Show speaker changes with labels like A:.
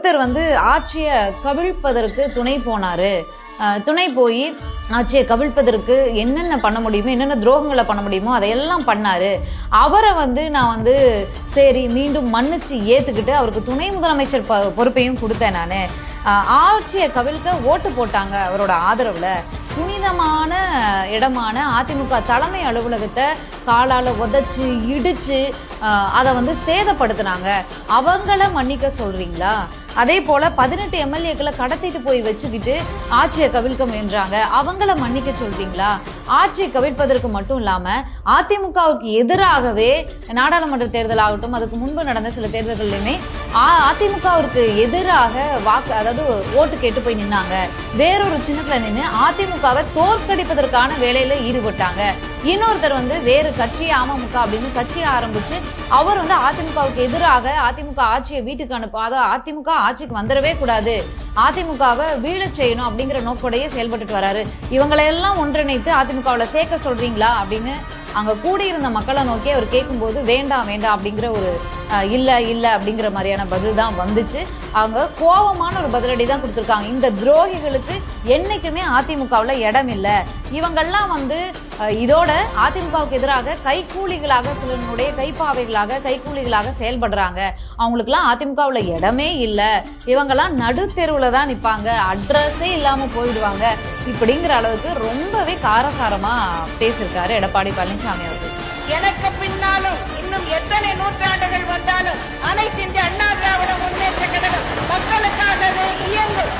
A: ஒருத்தர் வந்து ஆட்சியை கவிழ்ப்பதற்கு துணை போனாரு. துணை போய் ஆட்சியை கவிழ்ப்பதற்கு என்னென்ன பண்ண முடியுமோ, என்னென்ன துரோகங்களை பண்ண முடியுமோ அதையெல்லாம் பண்ணாரு. அவரை வந்து நான் வந்து சரி மீண்டும் மன்னிச்சு ஏற்றுக்கிட்டு அவருக்கு துணை முதலமைச்சர் பொறுப்பையும் கொடுத்தேன். நான் ஆட்சியை கவிழ்க்க ஓட்டு போட்டாங்க அவரோட ஆதரவில். புனிதமான இடமான அதிமுக தலைமை அலுவலகத்தை காலால் உதச்சி இடித்து அதை வந்து சேதப்படுத்தினாங்க. அவங்கள மன்னிக்க சொல்கிறீங்களா? அதே போல் 18 எம்எல்ஏக்களை கடத்திட்டு போய் வச்சுக்கிட்டு ஆட்சியை கவிழ்க்க முயன்றாங்க. அவங்கள மன்னிக்க சொல்கிறீங்களா? ஆட்சியை கவிழ்ப்பதற்கு மட்டும் இல்லாமல் அதிமுகவுக்கு எதிராகவே நாடாளுமன்ற தேர்தல் ஆகட்டும், அதுக்கு முன்பு நடந்த சில தேர்தல்கள்லையுமே அதிமுகவிற்கு எதிராக அதாவது ஓட்டு கேட்டு போய் நின்னாங்க. வேறொரு சின்னத்தில் நின்று அதிமுகவை தோற்கடிப்பதற்கான வேலையில் ஈடுபட்டாங்க. இன்னொருத்தர் வந்து வேறு கட்சி அமமுக அப்படின்னு கட்சியை ஆரம்பிச்சு அவர் வந்து அதிமுகவுக்கு எதிராக அதிமுக ஆட்சியை வீட்டுக்கு அனுப்பாத, அதிமுக ஆட்சிக்கு வந்துடவே கூடாது, அதிமுகவை வீழ செய்யணும் அப்படிங்கிற நோக்கோடையே செயல்பட்டு வராரு. இவங்களையெல்லாம் ஒன்றிணைத்து அதிமுகவில் சேர்க்க சொல்றீங்களா அப்படின்னு அங்க கூடியிருந்த மக்களை நோக்கி அவர் கேட்கும்போது வேண்டாம் வேண்டாம் அப்படிங்கிற ஒரு இல்ல அப்படிங்கிற மாதிரியான பதில் தான் வந்துச்சு. அவங்க கோபமான ஒரு பதிலடி தான் கொடுத்துருக்காங்க. இந்த துரோகிகளுக்கு என்னைக்குமே அதிமுகவில் இடம் இல்லை. இவங்கெல்லாம் வந்து இதோட அதிமுகவுக்கு எதிராக கைக்கூலிகளாக, சிலனுடைய கைப்பாவைகளாக, கைக்கூலிகளாக செயல்படுறாங்க. அவங்களுக்குலாம் அதிமுகவில் இடமே இல்லை. இவங்கெல்லாம் நடுத்தெருவில் தான் நிற்பாங்க, அட்ரஸே இல்லாமல் போயிடுவாங்க. இப்படிங்கிற அளவுக்கு ரொம்பவே காரசாரமா பேசியிருக்காரு எடப்பாடி பழனிசாமி அவர்கள்.
B: எனக்கு பின்னாலும் இன்னும் எத்தனை நூற்றாண்டுகள் வந்தாலும் அனைத்து இந்திய அண்ணா திராவிட முன்னேற்ற கழகம் மக்களுக்காகவே இயங்கும்.